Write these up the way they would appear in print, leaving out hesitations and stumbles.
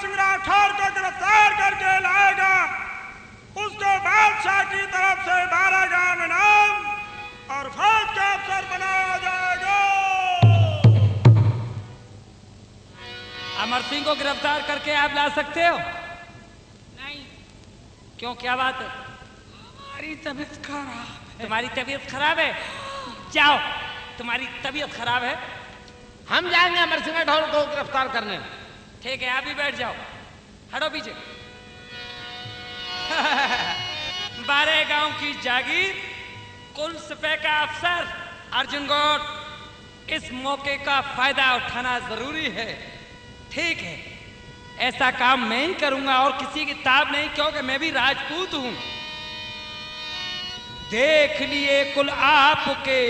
सिंह राठौर को गिरफ्तार करके लाएगा उसको बादशाह की तरफ से 12 गांव इनाम और फौज का अफसर बनाया जाएगा। अमर सिंह को गिरफ्तार करके आप ला सकते हो? नहीं। क्यों, क्या बात है? हमारी तबीयत खराब है। तुम्हारी तबीयत खराब है? जाओ, तुम्हारी तबीयत खराब है, हम जाएंगे अमर सिंह राठौर को गिरफ्तार करने। ठीक है, आप भी बैठ जाओ, हटो पीछे। 12 गांव की जागीर, कुल सफे का अफसर अर्जुन गौड़, इस मौके का फायदा उठाना जरूरी है। ठीक है, ऐसा काम मैं ही करूंगा और किसी की ताब नहीं, क्योंकि मैं भी राजपूत हूं। देख लिए कुल आपके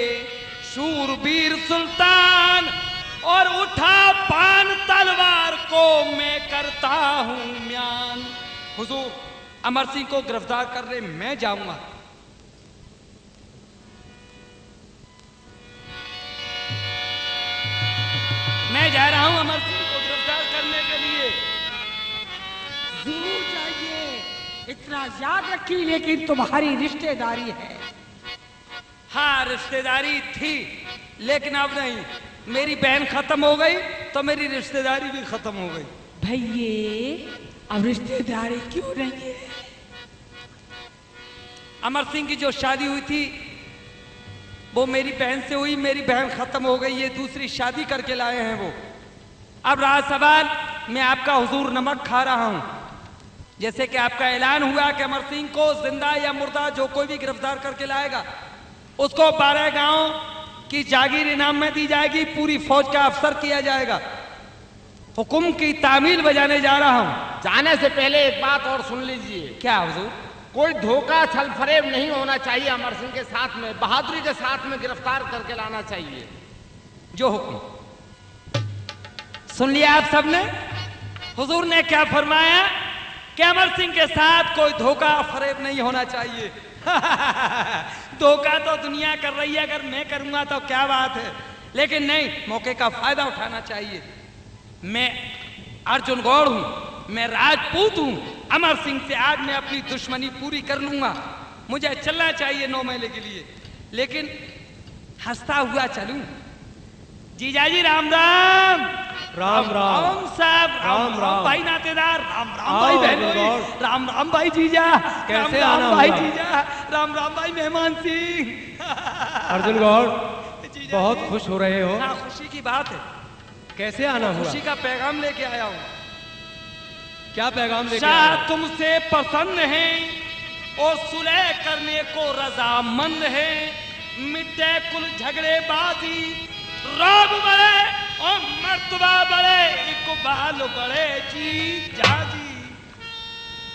शूरवीर सुल्तान, और उठा पान तलवार को मैं करता हूं म्यान। हुजूर, अमर सिंह को गिरफ्तार करने मैं जाऊंगा। मैं जा रहा हूं अमर सिंह को गिरफ्तार करने के लिए। जरूर जाइए, इतना याद रखिए, लेकिन तुम्हारी रिश्तेदारी है। हाँ, रिश्तेदारी थी, लेकिन अब नहीं। मेरी बहन खत्म हो गई तो मेरी रिश्तेदारी भी खत्म हो गई। भैये, अब रिश्तेदारी क्यों नहीं है? अमर सिंह की जो शादी हुई थी वो मेरी बहन से हुई, मेरी बहन खत्म हो गई, ये दूसरी शादी करके लाए हैं वो। अब रहा सवाल, मैं आपका हुजूर नमक खा रहा हूं। जैसे कि आपका ऐलान हुआ कि अमर सिंह को जिंदा या मुर्दा जो कोई भी गिरफ्तार करके लाएगा उसको 12 गांव की जागीर इनाम में दी जाएगी, पूरी फौज का अफसर किया जाएगा। हुक्म की तामील बजाने जा रहा हूं। जाने से पहले एक बात और सुन लीजिए। क्या हुजूर? कोई धोखा छल फरेब नहीं होना चाहिए। अमर सिंह के साथ में बहादुरी के साथ में गिरफ्तार करके लाना चाहिए। जो हुक्म। सुन लिया आप सबने? हुजूर ने क्या फरमाया कि अमर सिंह के साथ कोई धोखा फरेब नहीं होना चाहिए। धोखा तो दुनिया कर रही है, अगर मैं करूंगा तो क्या बात है, लेकिन नहीं, मौके का फायदा उठाना चाहिए। मैं अर्जुन गौड़ हूं, मैं राजपूत हूं। अमर सिंह से आज मैं अपनी दुश्मनी पूरी कर लूंगा। मुझे चलना चाहिए 9 महीने के लिए, लेकिन हंसता हुआ चलूं। जीजाजी राम राम। राम राम साहब, राम राम भाई नातेदार, राम राम भाई बहनोई, राम राम भाई जीजा, कैसे राम आना भाई हुआ? जीजा, राम राम भाई मेहमान सिंह। अर्जुन गौड़, बहुत खुश हो रहे हो? हाँ, खुशी की बात है। कैसे आना हुआ? खुशी का पैगाम लेके आया हूँ। क्या पैगाम लेके शाह आए? तुमसे प्रसन्न है और सुलह करने को रजामंद है। मिटे कुल झगड़ेबाजी, रौब बढ़े और मर्तबा बढ़े, इकबाल बढ़े।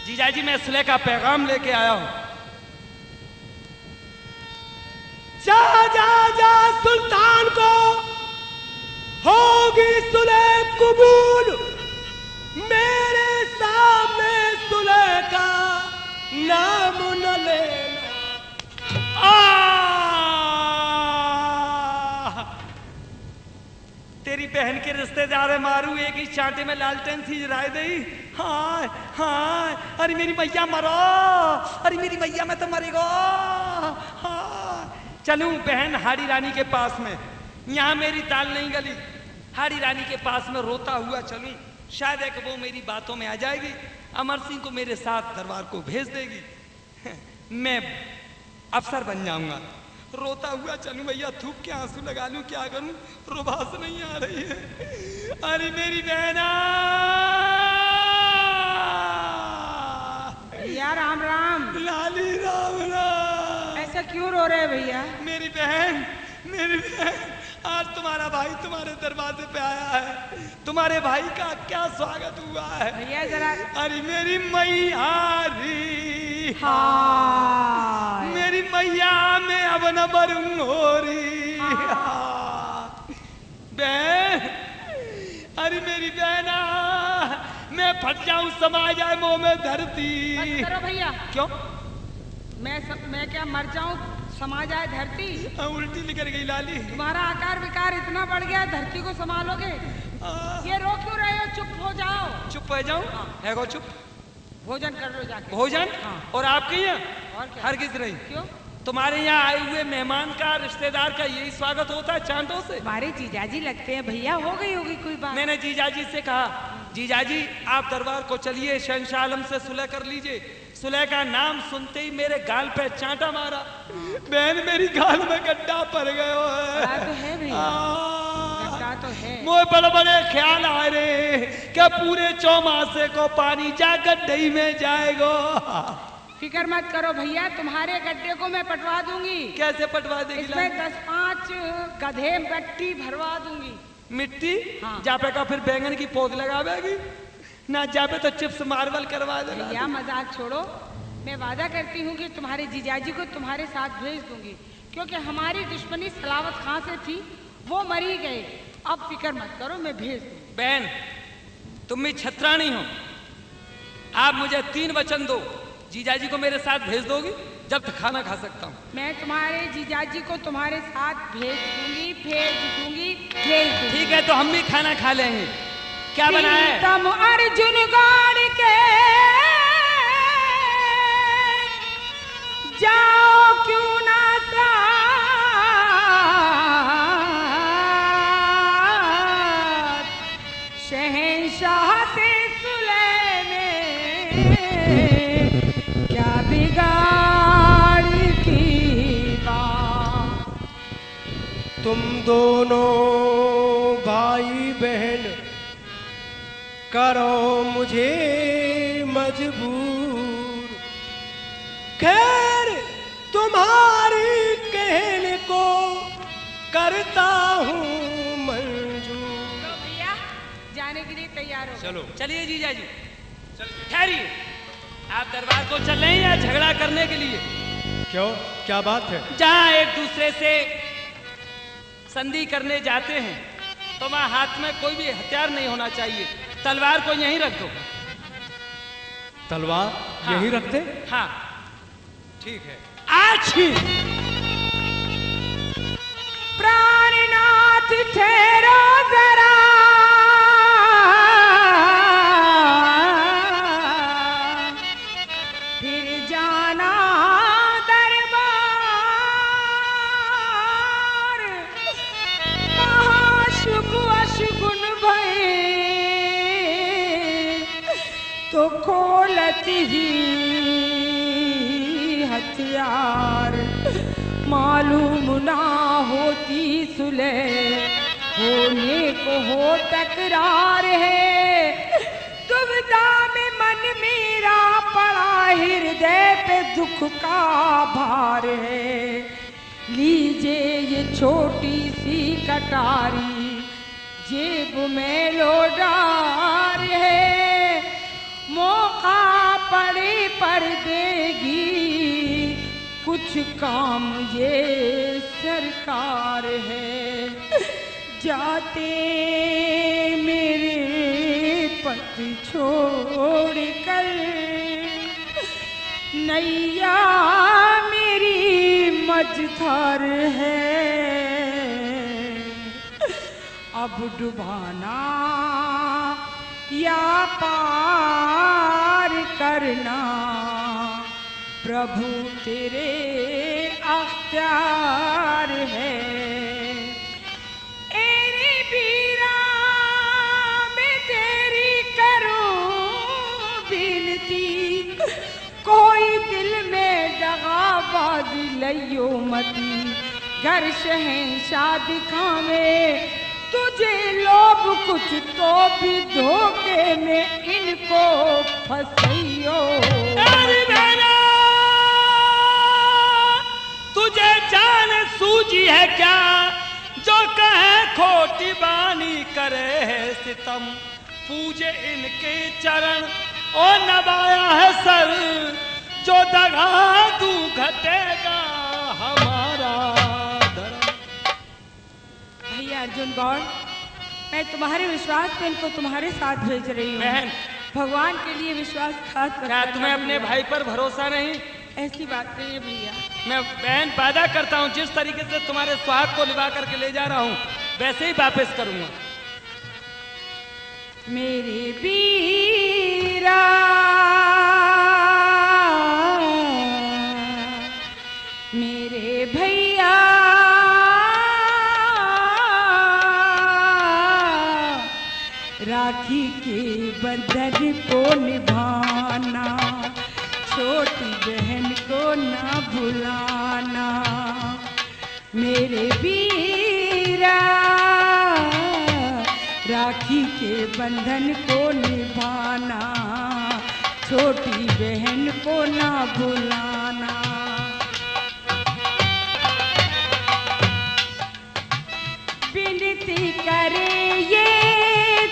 जीजा जी, मैं सुलह का पैगाम लेके आया हूं। जा जा जा, सुल्तान को होगी सुलह कबूल, मेरे सामने सुलह का नाम न लेना। तेरी बहन के रिश्तेदार मारू, एक ही चांटे में लालटेन सी जराए दई। हाय हाय, अरे मेरी मैया मरो, अरे मेरी मैया मैं तो मरेगा। चलूं बहन हाड़ी रानी के पास में, यहाँ मेरी ताल नहीं गली। हाड़ी रानी के पास में रोता हुआ चलूं, शायद है कि वो मेरी बातों में आ जाएगी, अमर सिंह को मेरे साथ दरबार को भेज देगी, मैं अफसर बन जाऊंगा। रोता हुआ चलूं भैया, थूक के आंसू लगा लूं, क्या करूं, रुबास नहीं आ रही है। अरे मेरी बहना। भैया राम राम। लाली राम राम। ऐसा क्यों रो रहे भैया? मेरी बहन, मेरी बहन, आज तुम्हारा भाई तुम्हारे दरवाजे पे आया है। तुम्हारे भाई का क्या स्वागत हुआ है भैया जरा। अरे मेरी मैयारी, हाँ मेरी मैया मैं अब न बरूंगी। बहन, अरे मेरी बहना, मैं फट जाऊं समा जाए मुंह में धरती। मत करो भैया। क्यों? मैं क्या मर जाऊं? समा जाए धरती। उल्टी निकल गई लाली। तुम्हारा आकार विकार इतना बढ़ गया धरती को संभालोगे? ये रो क्यों रहे हो? चुप हो जाओ। चुप हो जाऊं? है गो चुप। भोजन कर लो जाके। भोजन? हाँ। और आपके यहाँ? और क्या? हरगिज नहीं। क्यों? तुम्हारे यहाँ आए हुए मेहमान का, रिश्तेदार का यही स्वागत होता है चांटों से? हमारे जीजाजी लगते हैं भैया, हो गई होगी कोई बात। मैंने जीजाजी से कहा, जीजाजी आप दरबार को चलिए, शहंशाह आलम से सुलह कर लीजिए। सुलह का नाम सुनते ही मेरे गाल पे चांटा मारा। बहन मेरी गाल में गड्ढा पड़ गयो है। तो है भैया, गड्ढा तो है। मोए बड़े बड़े ख्याल आ रहे क्या पूरे चौमासे को पानी जा गड्ढे में जाएगा। फिक्र मत करो भैया, तुम्हारे गड्ढे को मैं पटवा दूंगी। कैसे पटवा देगी? इसमें 10-5 गधे मिट्टी भरवा दूंगी। मिट्टी? हाँ। जापे का फिर बैंगन की पौध लगावेगी ना, जापे तो चिप्स मार्बल करवा देगा। भैया मजाक छोड़ो, मैं वादा करती हूँ कि तुम्हारे जीजाजी को तुम्हारे साथ भेज दूंगी, क्योंकि हमारी दुश्मनी सलावत खां से थी, वो मरी गए। अब फिक्र मत करो, मैं भेज दूंगी। बहन तुम भी छत्राणी हो, आप मुझे 3 वचन दो, जीजाजी को मेरे साथ भेज दोगी जब तक खाना खा सकता हूँ। मैं तुम्हारे जीजाजी को तुम्हारे साथ भेज दूंगी, भेज दूंगी, भेज दूंगी। ठीक है, तो हम भी खाना खा लेंगे। क्या बनाया है? तुम अर्जुन गौड़ के जाओ क्यों ना साथ, शहंशाह से सुलह में क्या बिगाड़ की बात। तुम दोनों भाई बहन करो मुझे मजबूर, खैर तुम्हारी कहने को करता हूँ मंजूर। तो भैया जाने के लिए तैयार हो? चलो चलिए जीजाजी, ठहरिए। आप दरबार को चल रहे हैं या झगड़ा करने के लिए? क्यों, क्या बात है? जहाँ एक दूसरे से संधि करने जाते हैं तो वहाँ हाथ में कोई भी हथियार नहीं होना चाहिए। तलवार को यहीं रख दो। तलवार हाँ। यहीं रखते? हाँ ठीक है। आज ही प्राणनाथ ठहरो जरा, फिर जाना दरबार, महाशुभ अशुगुन भये तो खोलत ही हथियार, मालूम ना होती सुलह होने को हो तकरार है। दुविधा में मन मेरा पड़ा, हृदय पे दुख का भार है। लीजिए ये छोटी सी कटारी, जेब में लोडार है। मौका पड़े पर देगी कुछ काम ये सरकार है। जाते मेरे पति छोड़ कर, नैया मेरी मझधार है। अब डुबाना या पार करना प्रभु तेरे अख्तियार है। एरे बीरा मैं तेरी करूं बिनती, कोई दिल में दगाबाज लइयो मती। घर शहंशाह दिखावे तुझे लोभ कुछ तो भी धोखे में इनको फंसइयो। तुझे जान सूझी है क्या, जो कहे खोटी बानी करे है सितम। पूजे इनके चरण और नवाया है सर, जो दगा तू घटेगा हमारा धर्म। भैया अर्जुन गौड़, मैं तुम्हारे विश्वास पे इनको तुम्हारे साथ भेज रही हूँ। बहन, भगवान के लिए विश्वासघात क्या तुम्हें अपने भाई पर भरोसा नहीं? ऐसी बात नहीं है भैया। मैं बहन वादा करता हूँ जिस तरीके से तुम्हारे स्वाद को निभा करके ले जा रहा हूँ वैसे ही वापस करूंगा। मेरे वीरा मेरे भैया राखी के बंधन को निभाना, छोटी बहन को ना भुलाना। मेरे वीरा राखी के बंधन को निभाना, छोटी बहन को ना भुलाना। विनती करे ये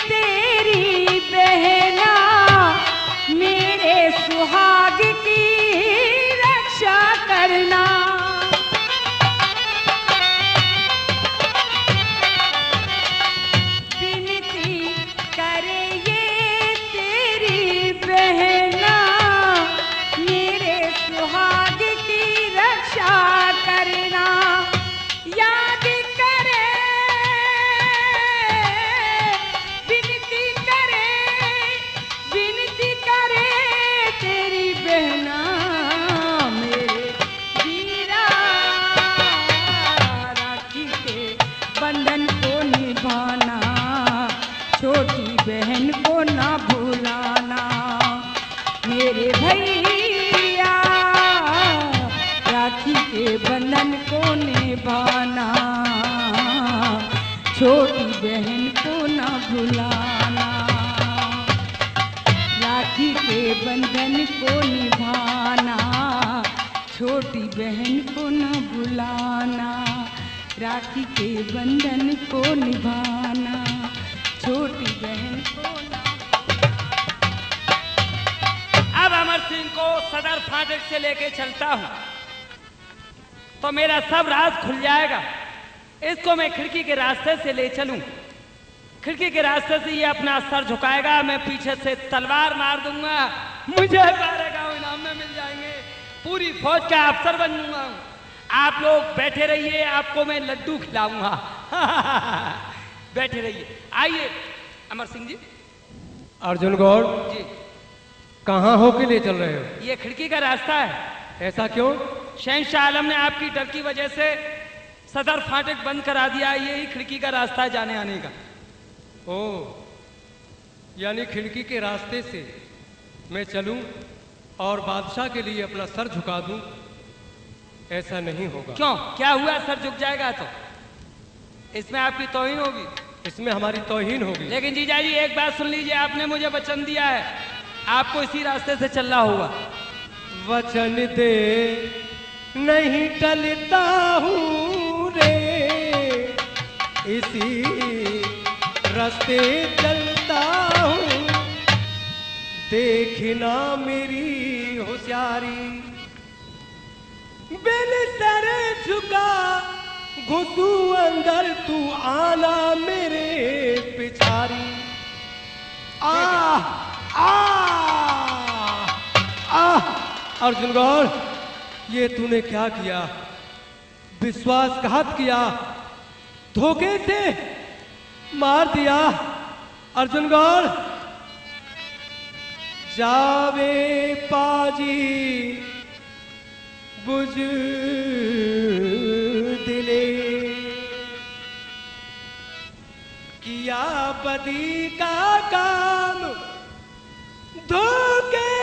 तेरी बहना, मेरे सुहाग की रक्षा करना। विनती करे ये तेरी बहना, मेरे सुहाग की रक्षा करना। याद करे विनती करे तेरी बहना, मेरे वीरा राखी के बंधन को निभाना, छोटी बहन को ना भुलाना। मेरे भैया राखी के बंधन को निभाना, छोटी बहन को ना भुलाना। राखी के बंधन को निभाना, छोटी बहन को ना भुलाना। राखी के बंधन को निभाना, छोटी बहन को ना। अब अमर सिंह को सदर फाटक से लेके चलता हूं तो मेरा सब राज खुल जाएगा। इसको मैं खिड़की के रास्ते से ले चलूं, खिड़की के रास्ते से ये अपना सर झुकाएगा, मैं पीछे से तलवार मार दूंगा, मुझे 12 गांव इनाम में मिल जाएंगे, पूरी फौज का अफसर बन जाऊंगा। आप लोग बैठे रहिए, आपको मैं लड्डू खिलाऊंगा। बैठे रहिए। आइए अमर सिंह जी। अर्जुन गौड़ जी कहाँ होके ले चल रहे हो? ये खिड़की का रास्ता है। ऐसा क्यों? शहंशाह आलम ने आपकी डर की वजह से सदर फाटक बंद करा दिया, यही खिड़की का रास्ता है जाने आने का। ओ, यानी खिड़की के रास्ते से मैं चलूं और बादशाह के लिए अपना सर झुका दूं? ऐसा नहीं होगा। क्यों, क्या हुआ? सर झुक जाएगा तो इसमें आपकी तौहीन होगी। इसमें हमारी तौहीन होगी। लेकिन जीजा जी एक बात सुन लीजिए, आपने मुझे वचन दिया है, आपको इसी रास्ते से चलना होगा। वचन दे नहीं टलता हूँ रे, इसी रास्ते चलता हूँ। देखना मेरी होशियारी, बिन सर झुका घुसू अंदर, तू आना मेरे पिछारी। अर्जुन गौड़, ये तूने क्या किया? विश्वासघात किया, धोखे से मार दिया। अर्जुन गौड़, जावे पाजी बुझ दिले, किया बदी का काम, धोखे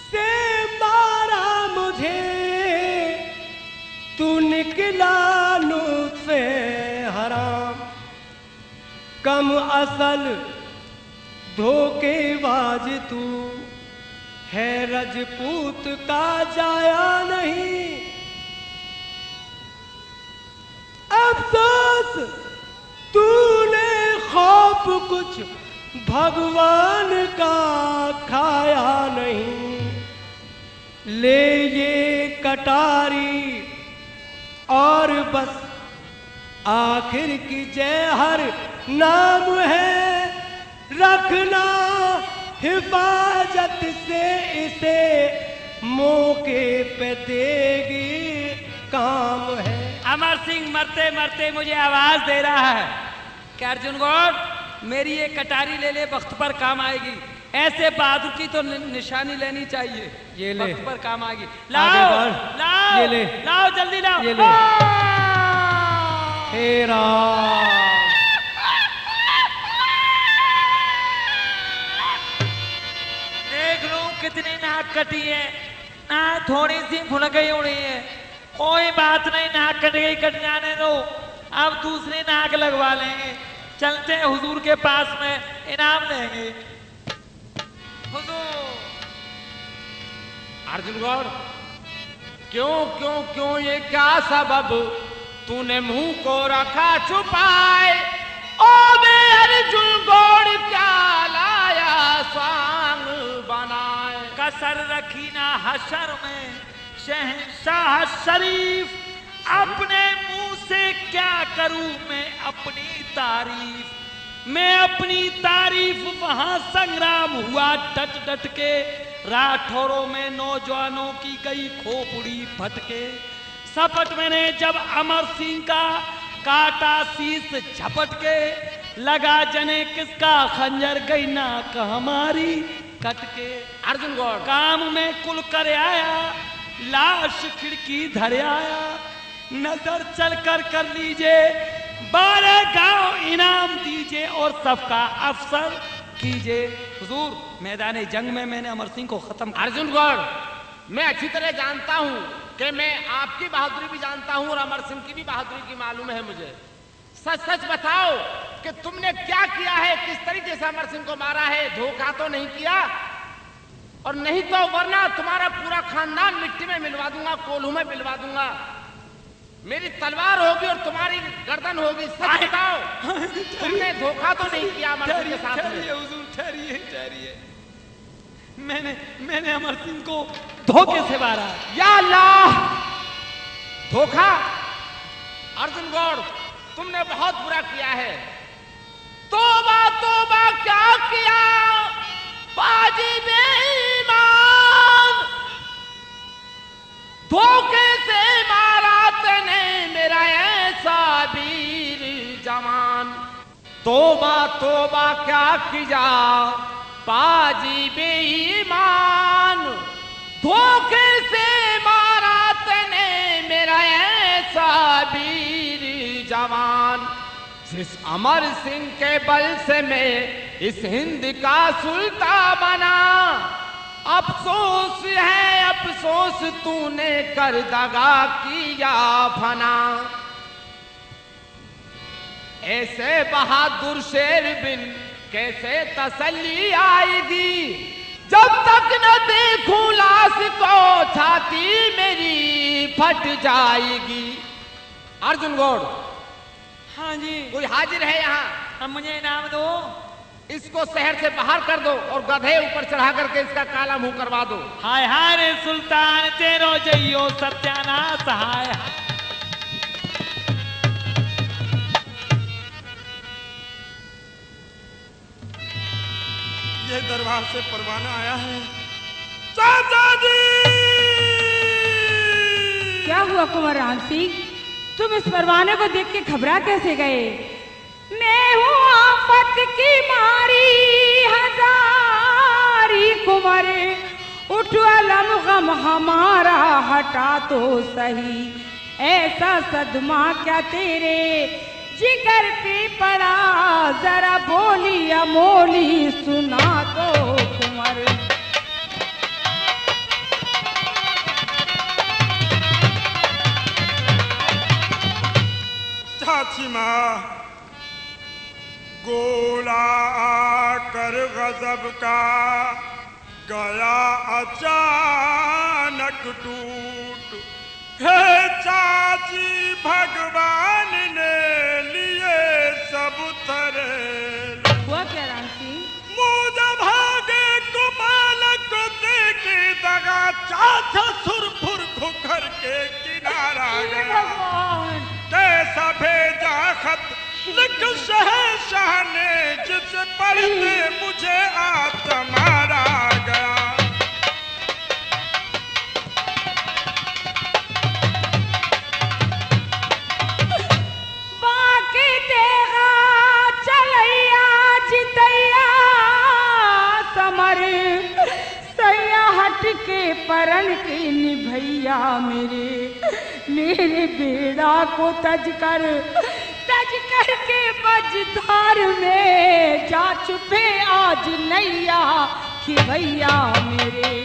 से मारा मुझे, तू निकला नुत्फे हराम। कम असल धोखेबाज तू है, रजपूत का जाया नहीं। अफसोस तूने खौफ कुछ भगवान का खाया नहीं। ले ये कटारी और बस आखिर की जहर नाम है, रखना हिफाजत से इसे मौके पे देगी काम है। अमर सिंह मरते मरते मुझे आवाज दे रहा है कि अर्जुन गौड़ मेरी ये कटारी ले ले, वक्त पर काम आएगी। ऐसे बहादुर की तो निशानी लेनी चाहिए, ये ले, वक्त पर काम आएगी। आगे लाओ बढ़, लाओ ये ले, लाओ जल्दी लाओ। ये ले। हे राम, देख लो कितनी नाक कटी है, नाक थोड़ी सी भुन गई होनी है। कोई बात नहीं, नाक कट गई कट जाने दो, अब दूसरी नाक लगवा लेंगे। चलते हैं हुजूर के पास में, इनाम देंगे। हुजूर अर्जुन गौड़, क्यों क्यों क्यों ये क्या सबब तूने मुंह को रखा छुपाए? ओ मैं अर्जुन गौड़ क्या लाया सांग बनाए? कसर रखी ना हशर में शहंशाह शरीफ, अपने मुंह से क्या करूं मैं अपनी तारीफ। मैं अपनी तारीफ वहां संग्राम हुआ डट डट के, राठौरों में नौजवानों की गई खोपड़ी फटके। सपट मैंने जब अमर सिंह का काटा शीश झपट के, लगा जने किसका खंजर गई नाक हमारी कट के। अर्जुन गौड़, काम में कुल कर आया, लाश खिड़की धर आया। नजर चल कर लीजिए, 12 गांव इनाम दीजिए और सबका अफसर कीजिए। हुजूर मैदान जंग में मैंने अमर सिंह को खत्म। अर्जुन गौड़, मैं अच्छी तरह जानता हूं कि मैं आपकी बहादुरी भी जानता हूं और अमर सिंह की भी बहादुरी की मालूम है मुझे। सच सच बताओ कि तुमने क्या किया है, किस तरीके से अमर सिंह को मारा है? धोखा तो नहीं किया? और नहीं तो वरना तुम्हारा पूरा खानदान मिट्टी में मिलवा दूंगा, कोल्हू में मिलवा दूंगा। मेरी तलवार होगी और तुम्हारी गर्दन होगी। सच बताओ, तुमने धोखा तो नहीं किया अमर सिंह के साथ में? हुजूर ठहरिए ठहरिए, मैंने अमर सिंह को धोखे से मारा। या अल्लाह, धोखा? अर्जुन गौड़, तुमने बहुत बुरा किया है। तौबा तौबा क्या किया बाजी बेईमान, धोखे से मारा तने मेरा ऐसा वीर जवान। तौबा तौबा क्या किया बाजी बेईमान, धोखे से मारा तने मेरा ऐसा वीर जवान। जिस अमर सिंह के बल से मैं इस हिंद का सुल्तान बना, अफसोस है अफसोस तूने कर दगा किया फना। ऐसे बहादुर शेर बिन कैसे तसल्ली आएगी, जब तक न देखूं लाश को छाती मेरी फट जाएगी। अर्जुन गौड़, हाँ जी, कोई हाजिर है यहाँ? अब मुझे इनाम दो। इसको शहर से बाहर कर दो और गधे ऊपर चढ़ा करके इसका काला मुंह करवा दो। हाय हाय रे सुल्तान तेरो जइयो सत्यानाश हाय। ये दरबार से परवाना आया है। चाचा जी! क्या हुआ कुंवर राम सिंह, तुम इस परवाने को देख के घबरा कैसे गए? मैं हूँ आफत की मारी हजारी कुंवर, उठ अलम गम हमारा हटा तो सही। ऐसा सदमा क्या तेरे जिगर पे पड़ा, जरा बोली अमोली सुना दो कुंवर। चाची माँ, गोला आकर गजब का गया अचानक टूट। हे चाची, भगवान ने लिए सब थरे। हुआ क्या राम सिंह? मुझे भागे को मालक देखे दगा, चाचा सुरपुर खुखर के किनारा गया। भगवान, कैसा भेजा खत लिख शहंशाह ने, जिस पढ़ते मुझे आप मारा गया। घाट के परन के निभैया मेरे बेड़ा को तज कर के बजधार में जा चुपे आज नैया कि भैया मेरे।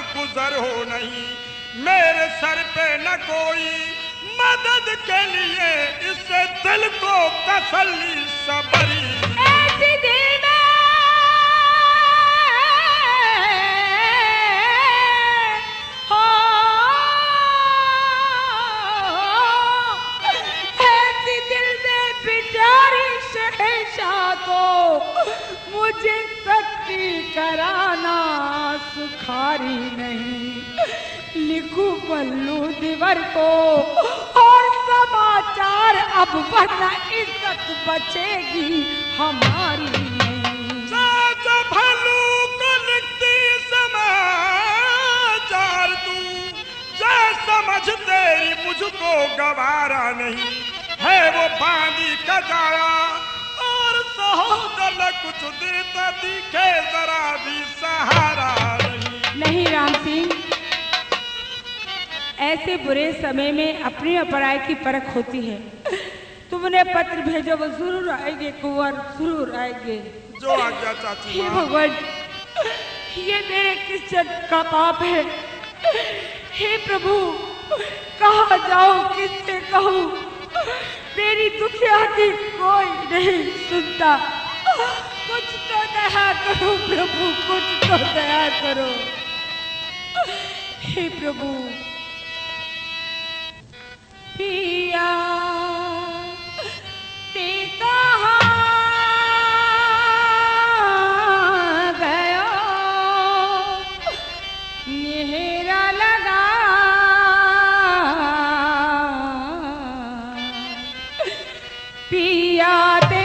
गुजर हो नहीं मेरे सर पे न कोई मदद के लिए, इससे दिल को तसल्ली सबरी। ऐसी दिल में हो, ऐसी दिल में बिचारी शहंशाह को मुझे सख्ती कराना सुखारी नहीं। लिखूं पल्लू दिवर को और समाचार अब वरना इज्जत बचेगी हमारी नहीं। भल्लू को लिखती समाचार तू जा समझ तेरी मुझको गवारा नहीं है। वो बांदी का जाया और सहोदर कुछ देता दिखे जरा भी सहारा नहीं। राम सिंह, ऐसे बुरे समय में अपने पराये की परख होती है। तुमने पत्र भेजो, वो जरूर आएंगे कुंवर, जरूर आएंगे। जो आज्ञा चाची। हे भगवान, ये मेरे किस्मत का पाप है। हे प्रभु, कहाँ जाऊं, किससे कहूँ? मेरी दुखिया की कोई नहीं सुनता। कुछ तो दया करो प्रभु, कुछ तो दया करो। हे प्रभु। पिया ते कहाँ गयो, नेहरा लगा पिया ते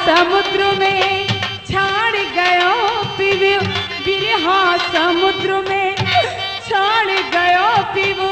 समुद्र में छाड़ गयो पीवो, बिरहा समुद्र में छाड़ गयो पीवो।